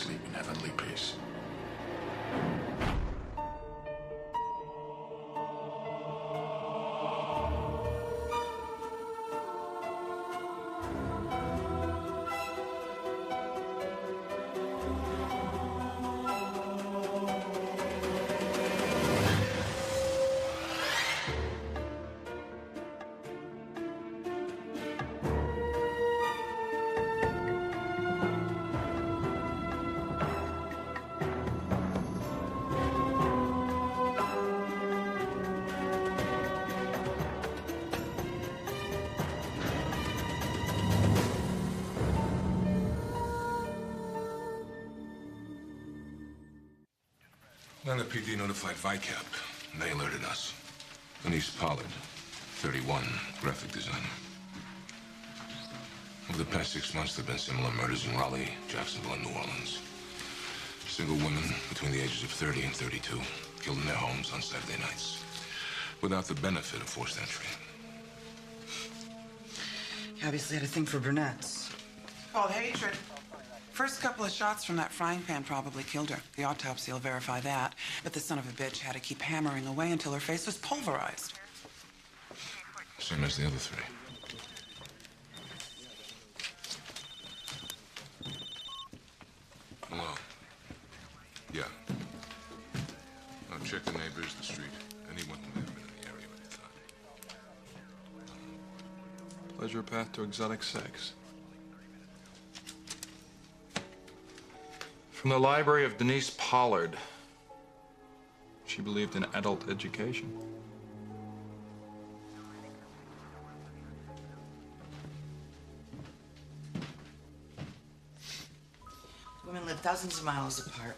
sleep in heavenly peace. Atlanta PD notified VICAP, and they alerted us. Denise Pollard, 31, graphic designer. Over the past 6 months, there have been similar murders in Raleigh, Jacksonville, and New Orleans. Single women between the ages of 30 and 32, killed in their homes on Saturday nights, without the benefit of forced entry. He obviously had a thing for brunettes. Called hatred. First couple of shots from that frying pan probably killed her. The autopsy will verify that. But the son of a bitch had to keep hammering away until her face was pulverized. Same as the other three. Hello. Yeah. Now check the neighbors, the street. Anyone who may have been in the area at the time. Pleasure path to exotic sex. From the library of Denise Pollard. She believed in adult education. Women live thousands of miles apart.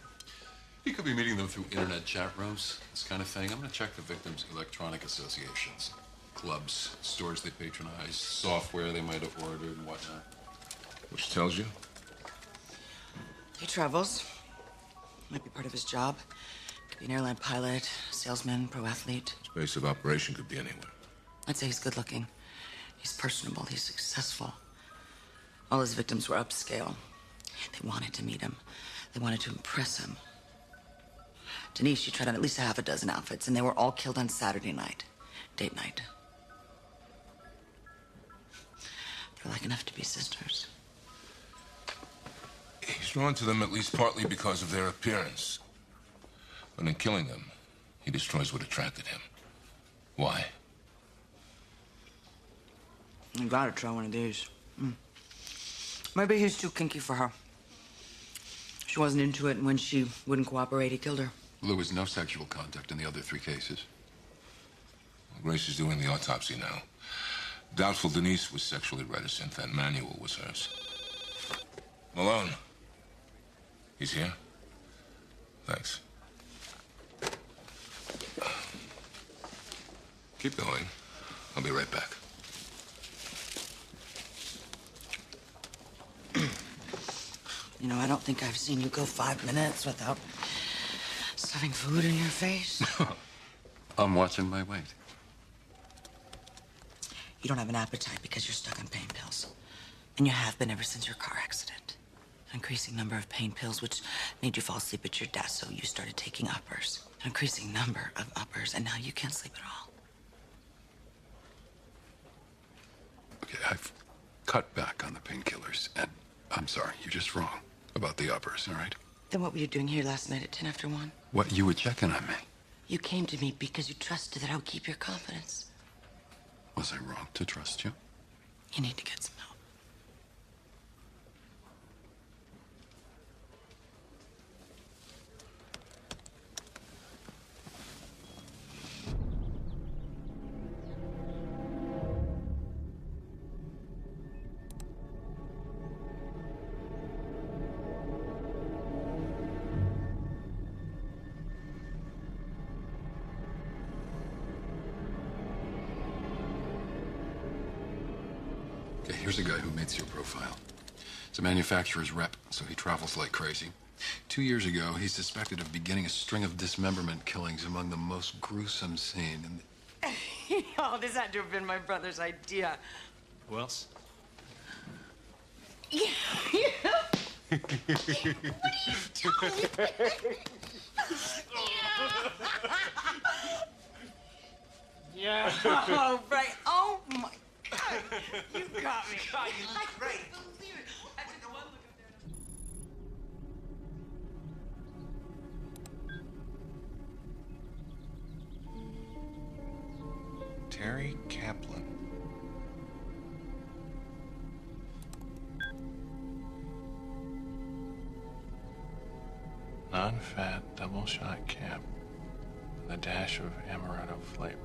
You could be meeting them through internet chat rooms, this kind of thing. I'm going to check the victims' electronic associations, clubs, stores they patronize, software they might have ordered and whatnot. Which tells you? He travels. Might be part of his job. Could be an airline pilot, salesman, pro athlete. His base of operation could be anywhere. I'd say he's good looking. He's personable. He's successful. All his victims were upscale. They wanted to meet him. They wanted to impress him. Denise, she tried on at least a half a dozen outfits, and they were all killed on Saturday night. Date night. They're like enough to be sisters. He's drawn to them at least partly because of their appearance. But in killing them, he destroys what attracted him. Why? You gotta try one of these. Maybe he's too kinky for her. She wasn't into it, and when she wouldn't cooperate, he killed her. There was no sexual contact in the other 3 cases. Grace is doing the autopsy now. Doubtful Denise was sexually reticent. That manual was hers. Malone. He's here? Thanks. Keep going. I'll be right back. You know, I don't think I've seen you go 5 minutes without stuffing food in your face. I'm watching my weight. You don't have an appetite because you're stuck on pain pills. And you have been ever since your car accident. An increasing number of pain pills, which made you fall asleep at your desk, so you started taking uppers. An increasing number of uppers, and now you can't sleep at all. Okay, I've cut back on the painkillers, and I'm sorry, you're just wrong about the uppers, all right? Then what were you doing here last night at 10 after 1? What, you were checking on me? You came to me because you trusted that I would keep your confidence. Was I wrong to trust you? You need to get some help. Okay, here's a guy who meets your profile. He's a manufacturer's rep, so he travels like crazy. 2 years ago, he's suspected of beginning a string of dismemberment killings among the most gruesome seen in the... Oh, this had to have been my brother's idea. Who else? Yeah. Yeah. Oh, right. Oh, my God. You got me. God, you I great. couldn't believe it. I took one look up there. Terry Kaplan. Non-fat double-shot cap with a dash of amaretto flavoring.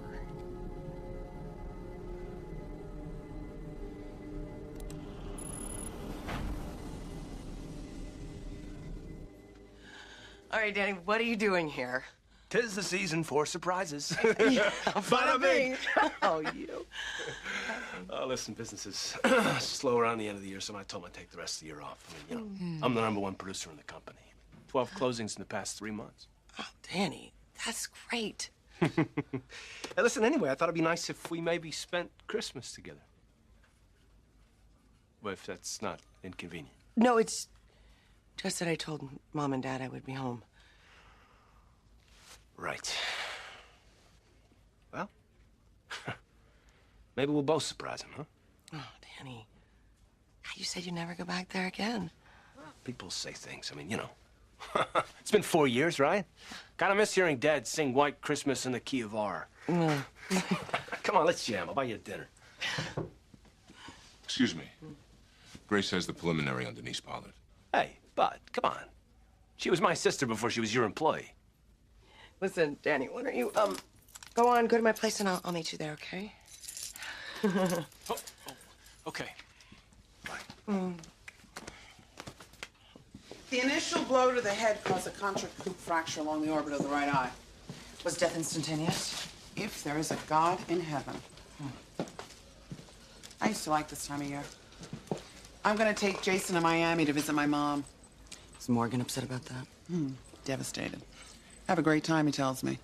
All right, Danny, what are you doing here? 'Tis the season for surprises. Bada bing. Oh, you. Listen, business is slow around the end of the year, so I told him I'd take the rest of the year off. I mean, you know, I'm the #1 producer in the company. 12 closings in the past 3 months. Oh, Danny, that's great. Hey, listen, anyway, I thought it'd be nice if we maybe spent Christmas together. Well, if that's not inconvenient. No, it's just that I told Mom and Dad I would be home. Right. Well, maybe we'll both surprise him, huh? Oh, Danny, you said you'd never go back there again. People say things. I mean, you know. It's been 4 years, right? Kinda miss hearing Dad sing White Christmas in the key of R. Come on, let's jam. I'll buy you a dinner. Excuse me. Grace has the preliminary on Denise Pollard. Hey, Bud, come on. She was my sister before she was your employee. Listen, Danny, why don't you, go to my place and I'll meet you there, okay? Okay. The initial blow to the head caused a contractile fracture along the orbit of the right eye. Was death instantaneous? If there is a God in heaven. I used to like this time of year. I'm gonna take Jason to Miami to visit my mom. Is Morgan upset about that? Devastated. Have a great time, he tells me.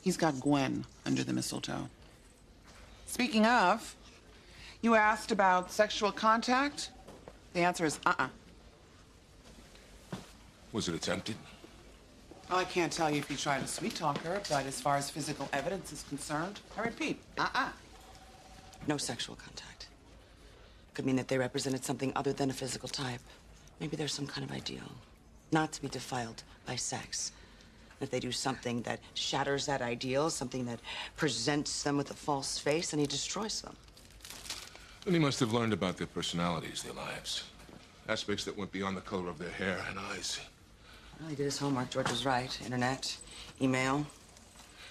He's got Gwen under the mistletoe. Speaking of, you asked about sexual contact? The answer is Was it attempted? Well, I can't tell you if you tried to sweet talk her, but as far as physical evidence is concerned, I repeat, No sexual contact. Could mean that they represented something other than a physical type. Maybe there's some kind of ideal. Not to be defiled by sex. If they do something that shatters that ideal, something that presents them with a false face, then he destroys them. Then he must have learned about their personalities, their lives. Aspects that went beyond the color of their hair and eyes. Well, he did his homework. George was right. Internet, email.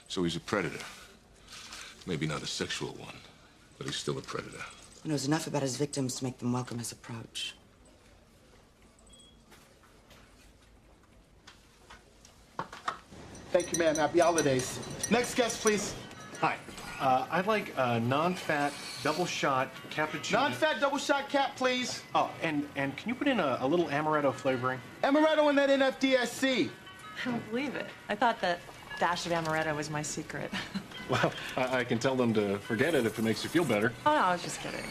So he's a predator. Maybe not a sexual one, but he's still a predator. He knows enough about his victims to make them welcome his approach. Thank you, ma'am. Happy holidays. Next guest, please. Hi. I'd like a non-fat double-shot cappuccino. Non-fat double shot cap, please. Oh, and can you put in a little amaretto flavoring? Amaretto and that NFDSC. I don't believe it. I thought that dash of amaretto was my secret. Well, I can tell them to forget it if it makes you feel better. Oh, no, I was just kidding.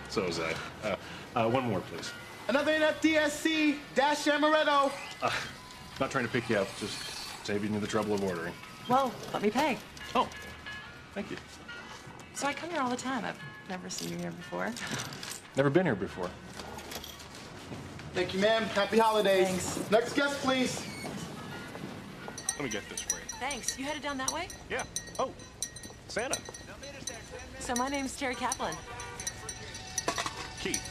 So is that. One more, please. Another NFDSC dash amaretto. Not trying to pick you up, just saving you the trouble of ordering. Well, let me pay. Oh, thank you. So I come here all the time. I've never seen you here before. Never been here before. Thank you, ma'am. Happy holidays. Thanks. Next guest, please. Let me get this for you. Thanks. You headed down that way? Yeah. Oh, Santa. So my name's Terry Kaplan. Keith.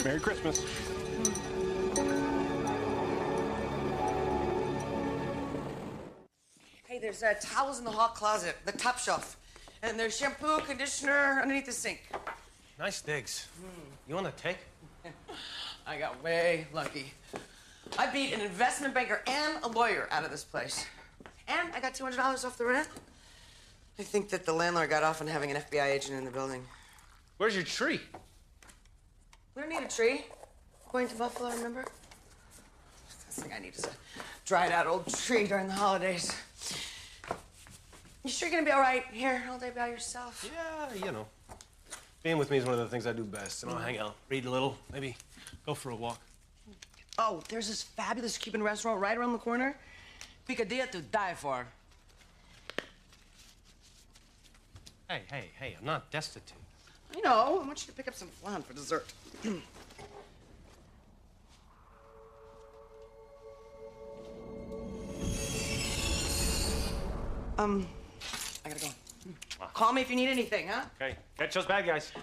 Merry Christmas. Hey, there's towels in the hot closet, the top shelf. And there's shampoo, conditioner underneath the sink. Nice digs. You want to take? I got way lucky. I beat an investment banker and a lawyer out of this place. And I got $200 off the rent. I think that the landlord got off on having an FBI agent in the building. Where's your tree? We don't need a tree. Going to Buffalo, remember? Last thing I need is a dried out old tree during the holidays. You sure you're gonna be all right here all day by yourself? Yeah, you know. Being with me is one of the things I do best. And I'll hang out, read a little, maybe go for a walk. Oh, there's this fabulous Cuban restaurant right around the corner. Picadilla to die for. Hey, I'm not destitute. I know. I want you to pick up some flan for dessert. I gotta go. Call me if you need anything, huh? Okay, catch those bad guys.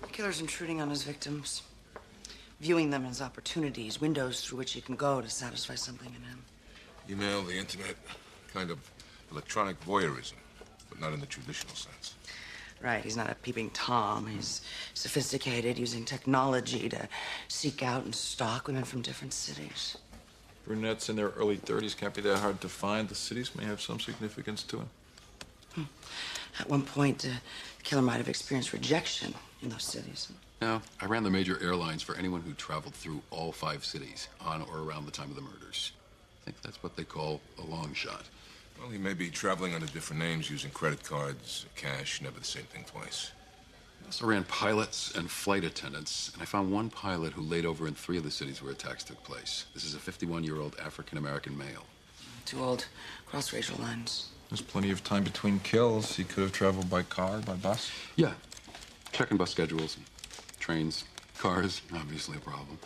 The killer's intruding on his victims, viewing them as opportunities, windows through which he can go to satisfy something in him. Email, the internet, kind of electronic voyeurism, but not in the traditional sense. Right, he's not a peeping Tom. He's sophisticated, using technology to seek out and stalk women from different cities. Brunettes in their early 30s can't be that hard to find. The cities may have some significance to him. At one point, the killer might have experienced rejection in those cities. No, I ran the major airlines for anyone who traveled through all 5 cities on or around the time of the murders. I think that's what they call a long shot. Well, he may be traveling under different names, using credit cards, cash, never the same thing twice. I also ran pilots and flight attendants, and I found one pilot who laid over in 3 of the cities where attacks took place. This is a 51-year-old African-American male. Too old. Cross racial lines. There's plenty of time between kills. He could have traveled by car, by bus. Yeah. Checking bus schedules, trains, cars, obviously a problem.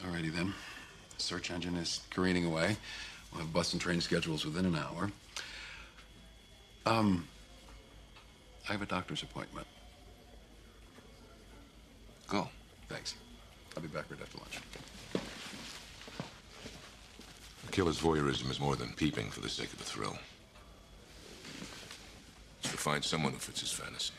Alrighty then. Search engine is careening away. We'll have bus and train schedules within an hour. I have a doctor's appointment. Go. Thanks. I'll be back right after lunch. The killer's voyeurism is more than peeping for the sake of a thrill. It's to find someone who fits his fantasy.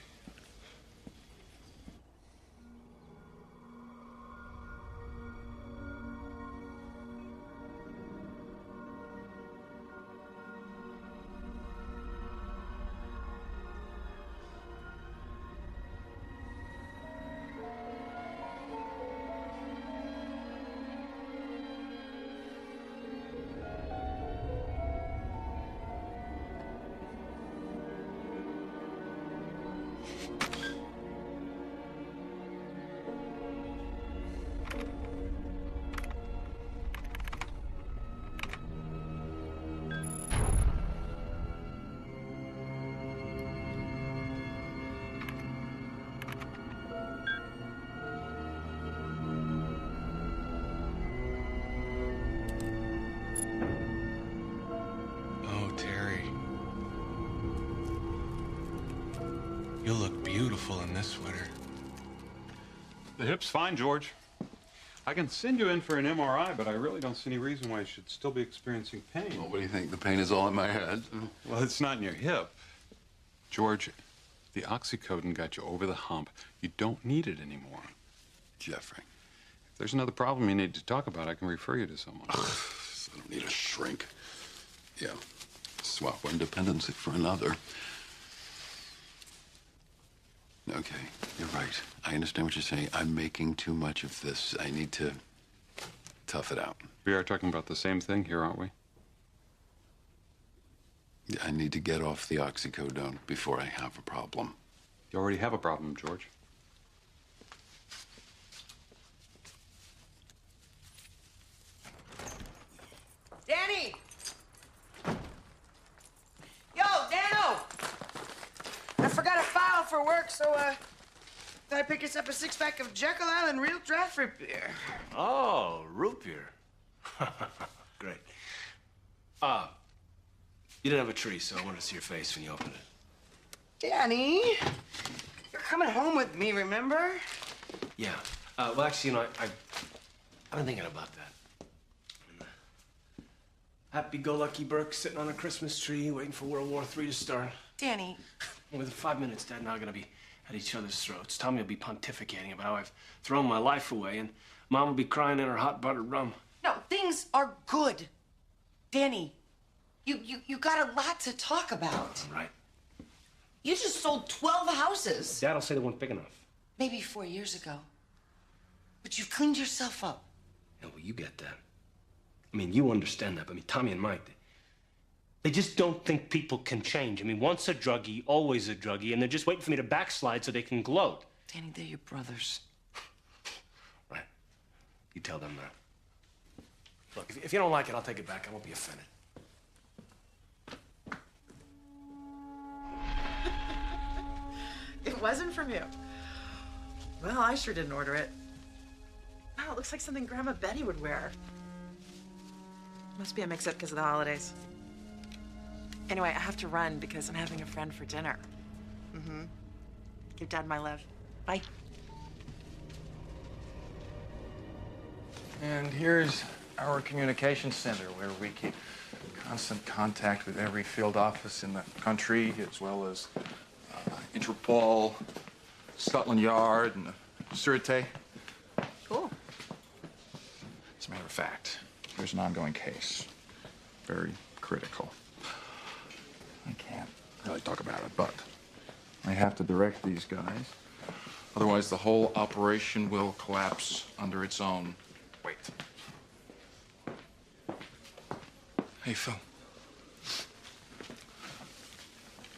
You'll look beautiful in this sweater. The hip's fine, George. I can send you in for an MRI, but I really don't see any reason why you should still be experiencing pain. Well, what do you think? The pain is all in my head? Well, it's not in your hip. George, the oxycodone got you over the hump. You don't need it anymore. Jeffrey. If there's another problem you need to talk about, I can refer you to someone. I don't need a shrink. Yeah. Swap one dependency for another. Okay, you're right. I understand what you're saying. I'm making too much of this. I need to tough it out. We are talking about the same thing here, aren't we? I need to get off the oxycodone before I have a problem. You already have a problem, George. Danny! Yo, Dano! I forgot a file for work, so, thought I'd pick us up a 6-pack of Jekyll Island real draft root beer. Oh, root beer. Great. You didn't have a tree, so I wanted to see your face when you opened it. Danny, you're coming home with me, remember? Yeah. Well, actually, you know, I've been thinking about that. Happy-go-lucky Burke sitting on a Christmas tree waiting for World War III to start. Danny. Within 5 minutes, Dad and I are gonna be at each other's throats. Tommy will be pontificating about how I've thrown my life away, and Mom will be crying in her hot buttered rum. No, things are good. Danny, you got a lot to talk about. Right. You just sold 12 houses. Dad'll say they weren't big enough. Maybe 4 years ago. But you've cleaned yourself up. Yeah, well, you get that. I mean, you understand that, but I mean, Tommy and Mike, they just don't think people can change. I mean, once a druggie, always a druggie, and they're just waiting for me to backslide so they can gloat. Danny, they're your brothers. Right. You tell them that. Look, if you don't like it, I'll take it back. I won't be offended. It wasn't from you. Well, I sure didn't order it. Wow, it looks like something Grandma Betty would wear. Must be a mix-up because of the holidays. Anyway, I have to run because I'm having a friend for dinner. Mm-hmm. Give Dad my love. Bye. And here's our communications center, where we keep constant contact with every field office in the country, as well as Interpol, Scotland Yard, and the Sûreté. Cool. As a matter of fact, there's an ongoing case. Very critical. I can't really talk about it, but I have to direct these guys. Otherwise, the whole operation will collapse under its own weight. Hey, Phil.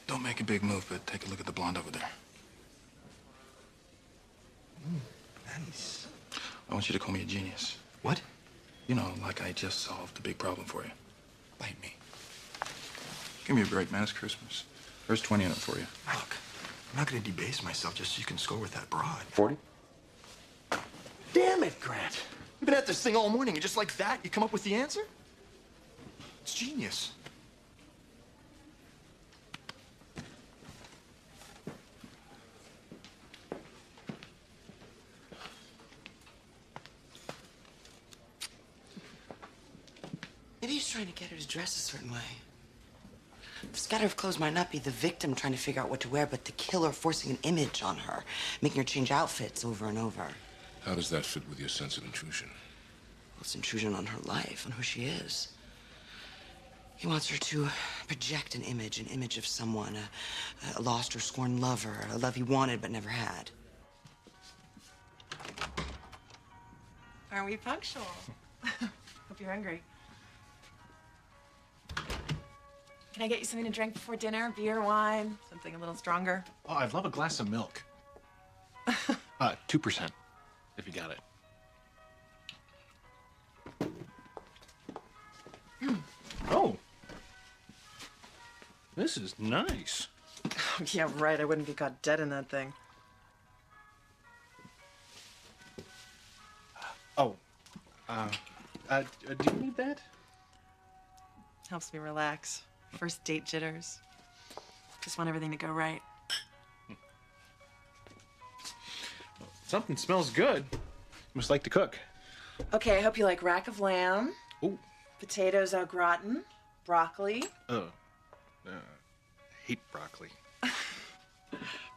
Don't make a big move, but take a look at the blonde over there. Nice. I want you to call me a genius. What? You know, like I just solved a big problem for you. Bite me. Give me a break, man. It's Christmas. There's 20 in it for you. Look, I'm not gonna debase myself just so you can score with that broad. 40? Damn it, Grant. You've been at this thing all morning, and just like that, you come up with the answer? It's genius. Maybe he's trying to get her to dress a certain way. The scatter of clothes might not be the victim trying to figure out what to wear, but the killer forcing an image on her, making her change outfits over and over. How does that fit with your sense of intrusion? Well, it's intrusion on her life, on who she is. He wants her to project an image of someone, a lost or scorned lover, a love he wanted but never had. Aren't we punctual? Hope you're hungry. Can I get you something to drink before dinner? Beer, wine, something a little stronger? Oh, I'd love a glass of milk. 2%, if you got it. Oh. This is nice. Yeah, right. I wouldn't be caught dead in that thing. Oh. Do you need that? Helps me relax. First date jitters. Just want everything to go right. Something smells good. You must like to cook. Okay, I hope you like rack of lamb. Ooh. Potatoes au gratin. Broccoli. Hate broccoli.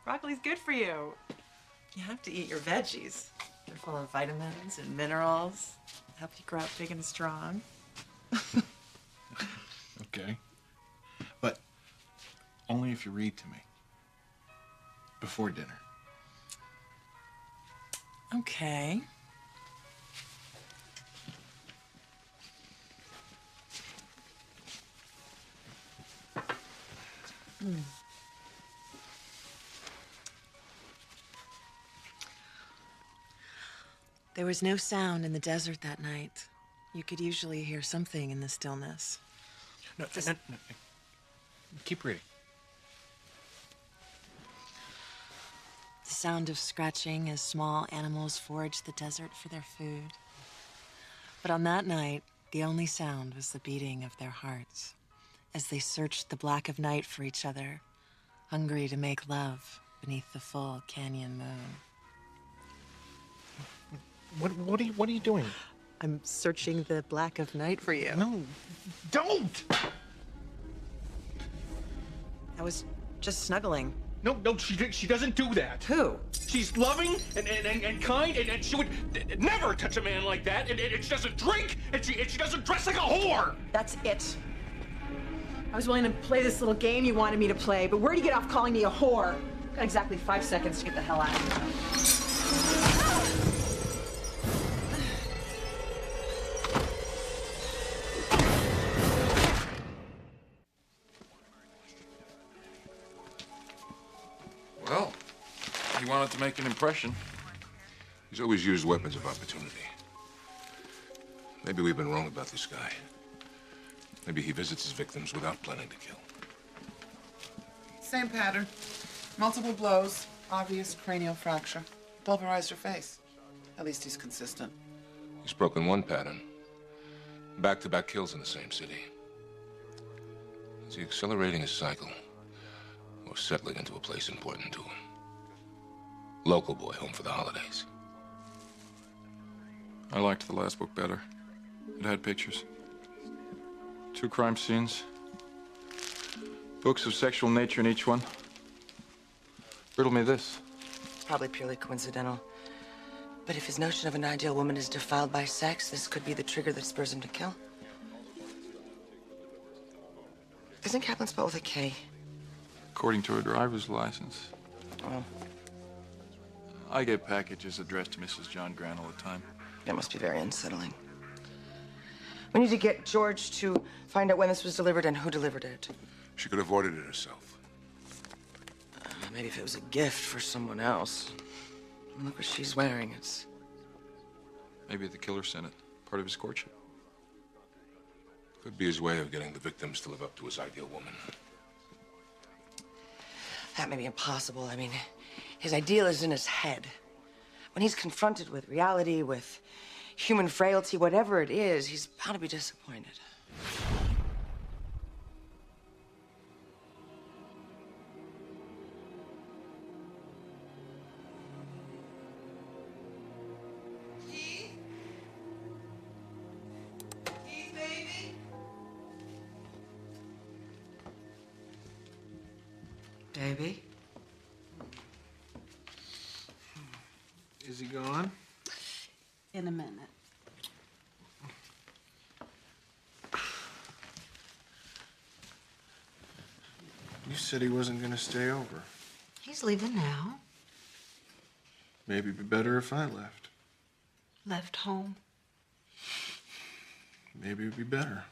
Broccoli's good for you. You have to eat your veggies. They're full of vitamins and minerals. Help you grow up big and strong. Okay. But only if you read to me. Before dinner. Okay. There was no sound in the desert that night. You could usually hear something in the stillness. No. Keep reading. The sound of scratching as small animals foraged the desert for their food. But on that night, the only sound was the beating of their hearts as they searched the black of night for each other, hungry to make love beneath the full canyon moon. What are you doing? I'm searching the black of night for you. No, don't! I was just snuggling. No, she doesn't do that. Who? She's loving and kind, and she would never touch a man like that. And she doesn't drink, and she doesn't dress like a whore. That's it. I was willing to play this little game you wanted me to play, but where'd you get off calling me a whore? Got exactly 5 seconds to get the hell out of here. Well, he wanted to make an impression. He's always used weapons of opportunity. Maybe we've been wrong about this guy. Maybe he visits his victims without planning to kill. Same pattern. Multiple blows, obvious cranial fracture. Pulverized her face. At least he's consistent. He's broken one pattern. Back-to-back kills in the same city. Is he accelerating his cycle? Or settling into a place important to him? Local boy home for the holidays. I liked the last book better. It had pictures. 2 crime scenes. Books of sexual nature in each one. Riddle me this. It's probably purely coincidental. But if his notion of an ideal woman is defiled by sex, this could be the trigger that spurs him to kill. Isn't Kaplan spelled with a K? According to her driver's license. Well, I get packages addressed to Mrs. John Grant all the time. that must be very unsettling. We need to get George to find out when this was delivered and who delivered it. She could have ordered it herself. Maybe if it was a gift for someone else. Look what she's wearing. It's... Maybe the killer sent it. Part of his courtship. Could be his way of getting the victims to live up to his ideal woman. That may be impossible. I mean, his ideal is in his head. When he's confronted with reality, with human frailty, whatever it is, he's bound to be disappointed. Keith? Keith, baby? Baby? Is he gone? In a minute. You said he wasn't going to stay over. He's leaving now. Maybe it'd be better if I left. Left home. Maybe it'd be better.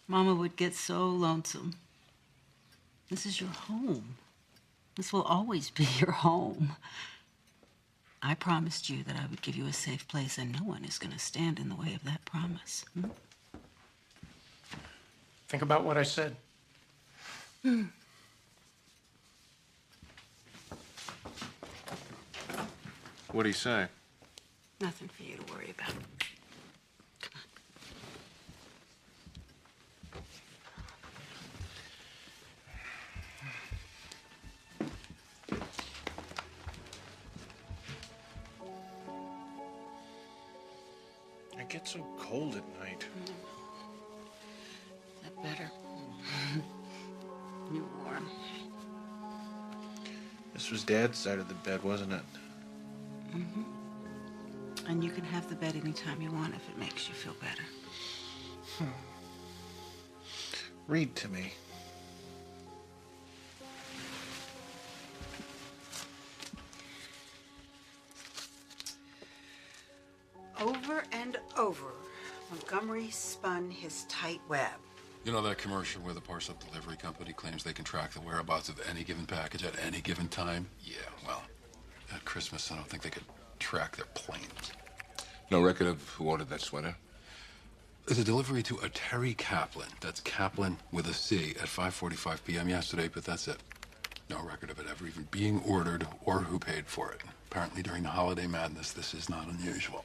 Mama would get so lonesome. This is your home. This will always be your home. I promised you that I would give you a safe place, and no one is going to stand in the way of that promise. Think about what I said. What'd he say? Nothing for you to worry about. I get so cold at night. Is that better? You're warm. This was Dad's side of the bed, wasn't it? Mm-hmm. And you can have the bed anytime you want if it makes you feel better. Read to me. Over and over, Montgomery spun his tight web. You know that commercial where the parcel delivery company claims they can track the whereabouts of any given package at any given time? Yeah, well, at Christmas, I don't think they could track their planes. No record of who ordered that sweater? There's a delivery to a Terry Kaplan. That's Kaplan with a C at 5:45 p.m. yesterday, but that's it. No record of it ever even being ordered or who paid for it. Apparently, during the holiday madness, this is not unusual.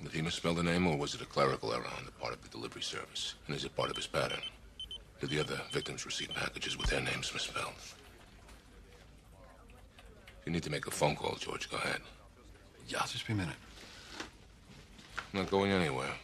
Did he misspell the name, or was it a clerical error on the part of the delivery service? And is it part of his pattern? Did the other victims receive packages with their names misspelled? If you need to make a phone call, George, go ahead. Yeah, just be a minute. I'm not going anywhere.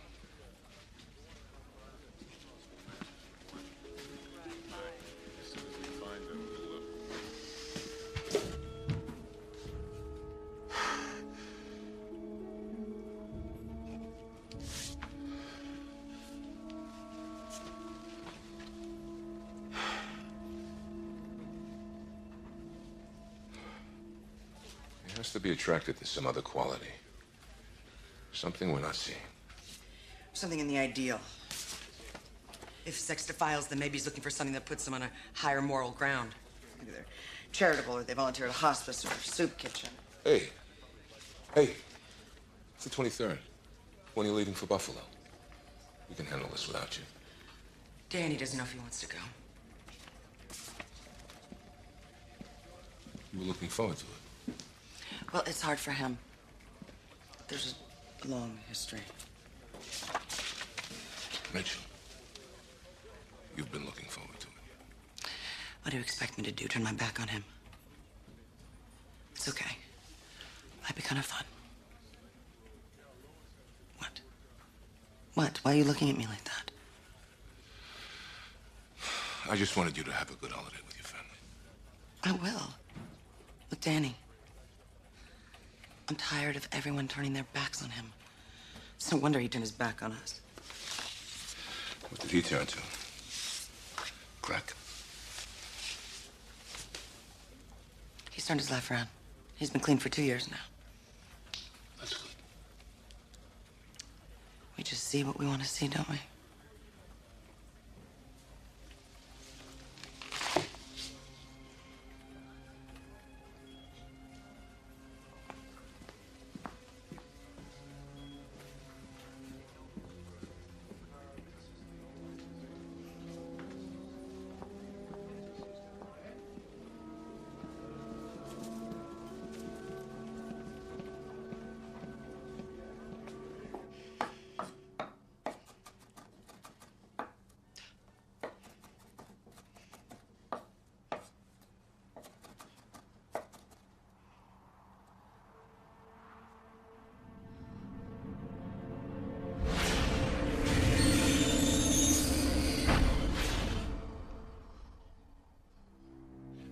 has to be attracted to some other quality. Something we're not seeing. Something in the ideal. If sex defiles them, maybe he's looking for something that puts them on a higher moral ground. Maybe they're charitable, or they volunteer at a hospice or a soup kitchen. Hey, it's the 23rd. When are you leaving for Buffalo? We can handle this without you. Danny doesn't know if he wants to go. You were looking forward to it. Well, it's hard for him. There's a long history. Rachel, you've been looking forward to it. What do you expect me to do? Turn my back on him? It's okay. Might be kind of fun. What? What? Why are you looking at me like that? I just wanted you to have a good holiday with your family. I will. With Danny. I'm tired of everyone turning their backs on him. It's no wonder he turned his back on us. What did he turn to? Crack? He's turned his life around. He's been clean for 2 years now. That's good. We just see what we want to see, don't we?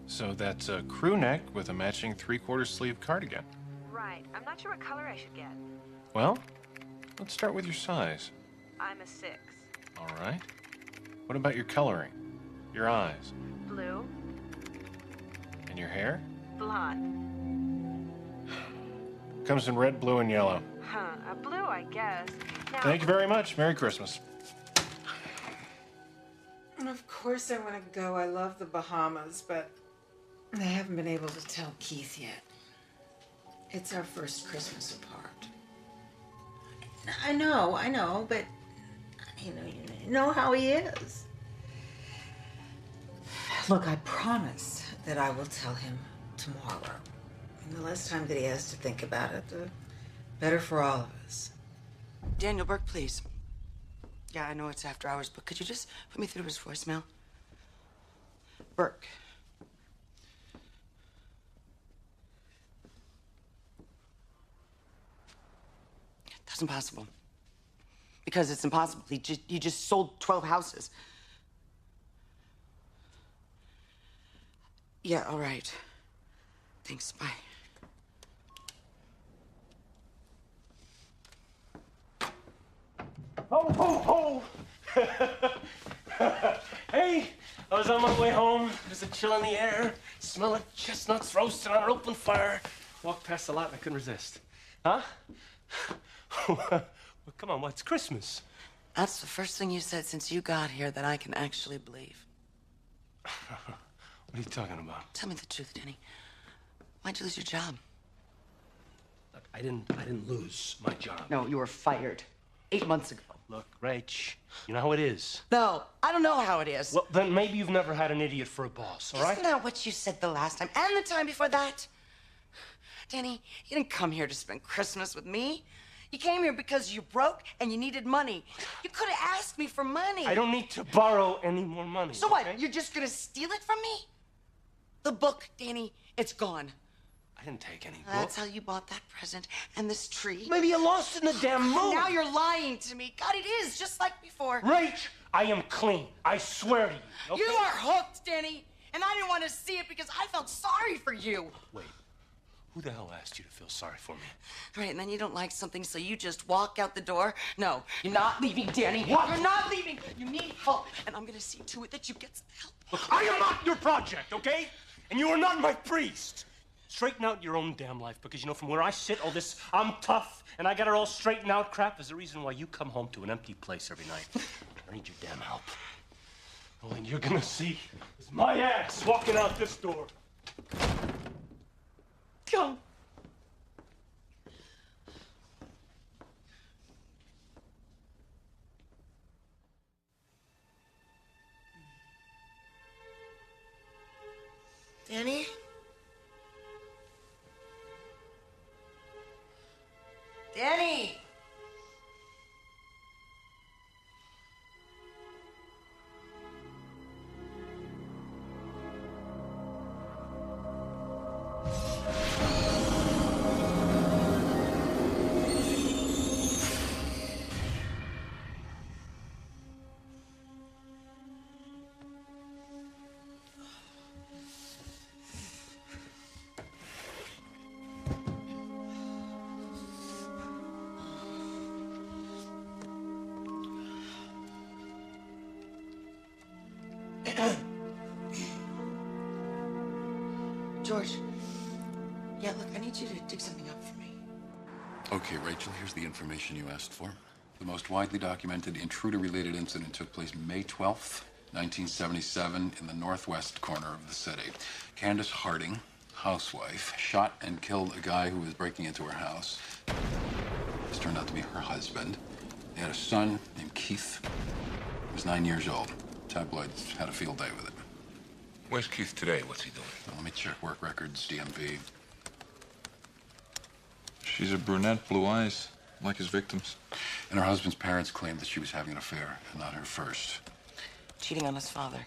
So that's a crew neck with a matching 3/4 sleeve cardigan. Right. I'm not sure what color I should get. Well, let's start with your size. I'm a 6. All right. What about your coloring? Your eyes? Blue. And your hair? Blonde. Comes in red, blue, and yellow. Huh. A blue, I guess. Now, Thank you very much. Merry Christmas. Of course I want to go. I love the Bahamas, but I haven't been able to tell Keith yet. It's our first Christmas apart. I know, but you know how he is. Look, I promise that I will tell him tomorrow. And the less time that he has to think about it, the better for all of us. Daniel Burke, please. Yeah, I know it's after hours, but could you just put me through to his voicemail? Burke. That's impossible. Because it's impossible. He just sold 12 houses. Yeah, all right. Thanks, bye. Ho, ho, ho! Hey, I was on my way home. There's a chill in the air. Smell of chestnuts roasting on an open fire. Walked past a lot and I couldn't resist. Huh? Well, come on, it's Christmas. That's the first thing you said since you got here that I can actually believe. What are you talking about? Tell me the truth, Danny. Why'd you lose your job? Look, I didn't lose my job. No, you were fired 8 months ago. Look, Rach, you know how it is. No, I don't know how it is. Well, then maybe you've never had an idiot for a boss, all right? Isn't that what you said the last time and the time before that? Danny, you didn't come here to spend Christmas with me. You came here because you're broke and you needed money. You could have asked me for money. I don't need to borrow any more money. So what? You're just gonna steal it from me? The book, Danny, it's gone. I didn't take any book. That's how you bought that present and this tree. Maybe you lost it in the damn moon. Now you're lying to me. God, it is just like before. Rach, I am clean. I swear to you. Okay? You are hooked, Danny. And I didn't want to see it because I felt sorry for you. Wait, who the hell asked you to feel sorry for me? Right, and then you don't like something, so you just walk out the door? No, you're not leaving, Danny. What? You're not leaving. You need help, and I'm going to see to it that you get some help. Look, I am not your project, okay? And you are not my priest. Straighten out your own damn life, because, you know, from where I sit, all this I'm tough and I got it all straightened out crap is the reason why you come home to an empty place every night. I need your damn help. All you're gonna see is my ass walking out this door. Go. Danny? Danny! George. Yeah, look, I need you to dig something up for me. Okay, Rachel, here's the information you asked for. The most widely documented intruder-related incident took place May 12th, 1977, in the northwest corner of the city. Candace Harding, housewife, shot and killed a guy who was breaking into her house. This turned out to be her husband. They had a son named Keith. He was 9 years old. Tabloids had a field day with it. Where's Keith today? What's he doing? Well, let me check work records, DMV. She's a brunette, blue eyes, like his victims. And her husband's parents claimed that she was having an affair, and not her first. Cheating on his father.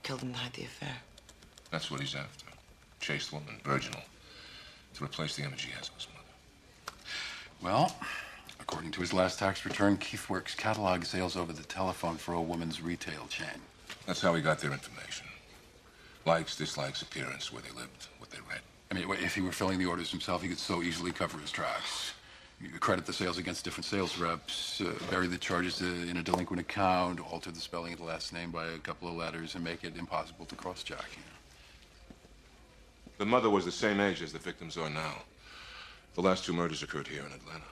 Killed him to hide the affair. That's what he's after. Chaste woman, virginal, to replace the image he has of his mother. Well, according to his last tax return, Keith works catalog sales over the telephone for a woman's retail chain. That's how he got their information. Likes, dislikes, appearance, where they lived, what they read. I mean, if he were filling the orders himself, he could so easily cover his tracks. You could credit the sales against different sales reps, bury the charges in a delinquent account, alter the spelling of the last name by a couple of letters, and make it impossible to cross-check. You know? The mother was the same age as the victims are now. The last two murders occurred here in Atlanta.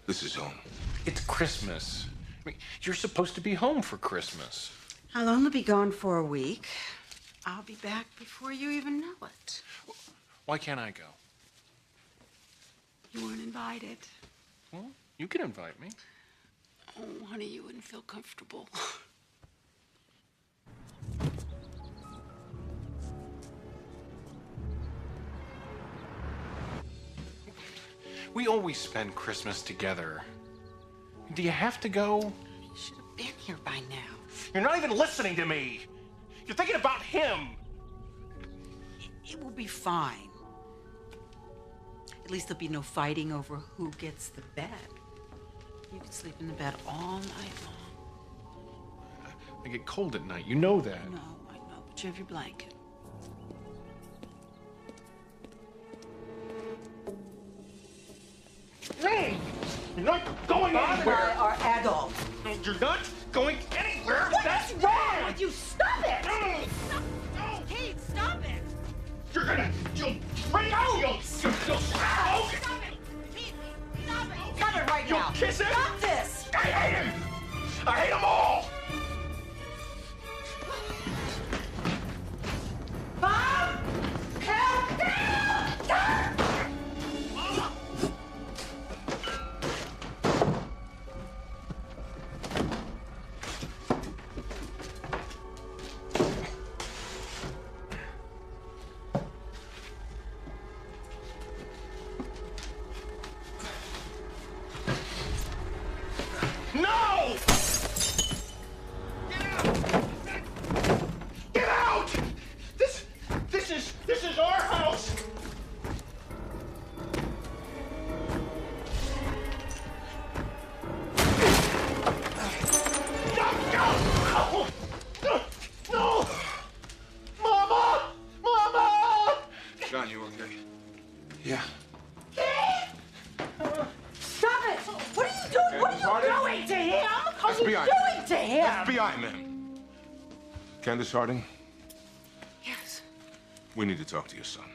This is home. It's Christmas. I mean, you're supposed to be home for Christmas. I'll only be gone for a week. I'll be back before you even know it. Why can't I go? You weren't invited. Well, you can invite me. Oh, honey, you wouldn't feel comfortable. We always spend Christmas together. Do you have to go? You should have been here by now. You're not even listening to me. You're thinking about him. It will be fine. At least there'll be no fighting over who gets the bed. You can sleep in the bed all night long. I get cold at night. You know that. I know, but you have your blanket. Hey! You're not going anywhere! Bob and I are adults. No, you're not going anywhere! What's wrong with you? Stop it! No! Kate, stop it! You'll break out! You'll Stop it! Pete, stop it! Stop it right now! You'll kiss him? Stop this! I hate him! I hate them all! Bob! Help! Help! No! Get out! This is our house! No! Mama! Mama! John, you okay? Yeah. Stop it! What are you doing? What are you doing to him? What are you FBI. doing to him? FBI, ma'am. Candace Harding, Yes. we need to talk to your son.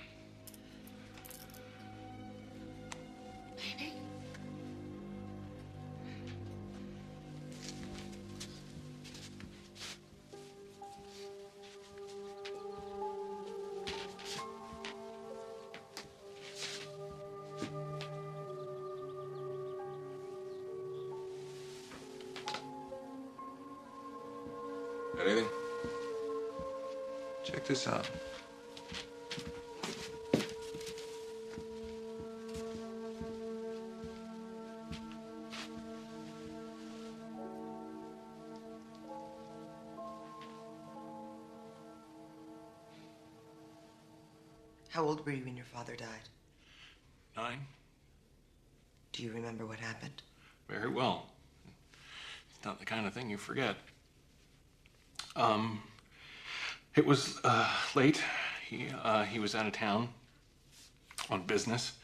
Anything? Check this out. How old were you when your father died? 9. Do you remember what happened? Very well. It's not the kind of thing you forget. It was late. He was out of town on business.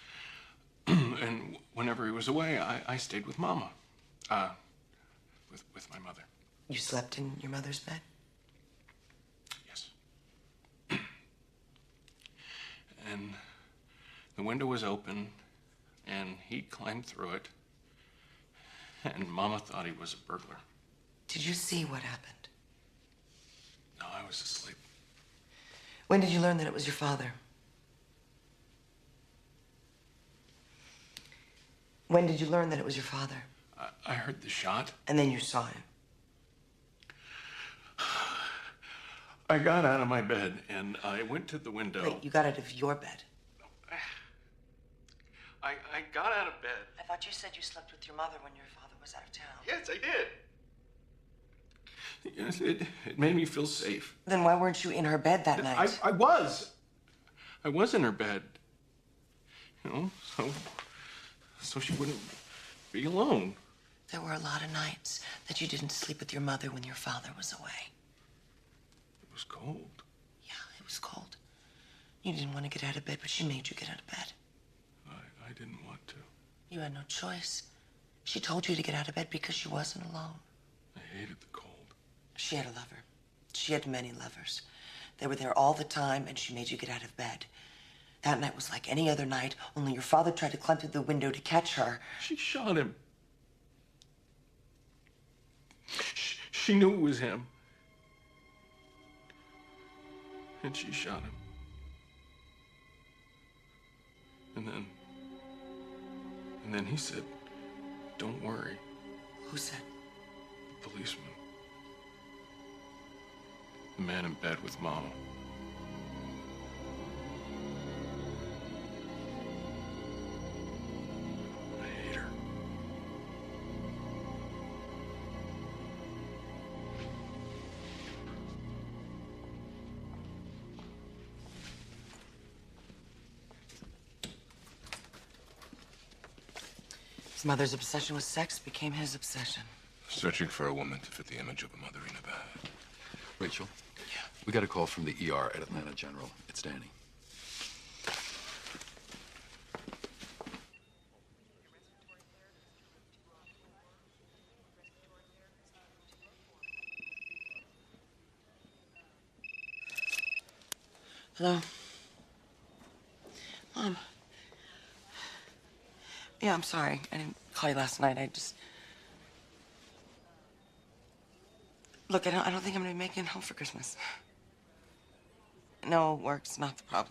And whenever he was away, I stayed with Mama. With my mother. You slept in your mother's bed? Yes. And the window was open, and he climbed through it. And Mama thought he was a burglar. Did you see what happened? No, I was asleep. When did you learn that it was your father? When did you learn that it was your father? I heard the shot. And then you saw him. I got out of my bed, and I went to the window. Wait, you got out of your bed? I got out of bed. I thought you said you slept with your mother when your father was out of town. Yes, I did. Yes, it made me feel safe. Then why weren't you in her bed that night? I was. I was in her bed. You know, so she wouldn't be alone. There were a lot of nights that you didn't sleep with your mother when your father was away. It was cold. Yeah, it was cold. You didn't want to get out of bed, but she made you get out of bed. I didn't want to. You had no choice. She told you to get out of bed because she wasn't alone. I hated the cold. She had a lover. She had many lovers. They were there all the time, and she made you get out of bed. That night was like any other night, only your father tried to climb through the window to catch her. She shot him. She knew it was him. And she shot him. And then he said, "Don't worry." Who said? The policeman. The man in bed with Mama. I hate her. His mother's obsession with sex became his obsession. Searching for a woman to fit the image of a mother in a bag. Rachel? Yeah? We got a call from the ER at Atlanta General. It's Danny. Hello? Mom. Yeah, I'm sorry. I didn't call you last night. Look, I don't think I'm gonna be making it home for Christmas. No, work's not the problem.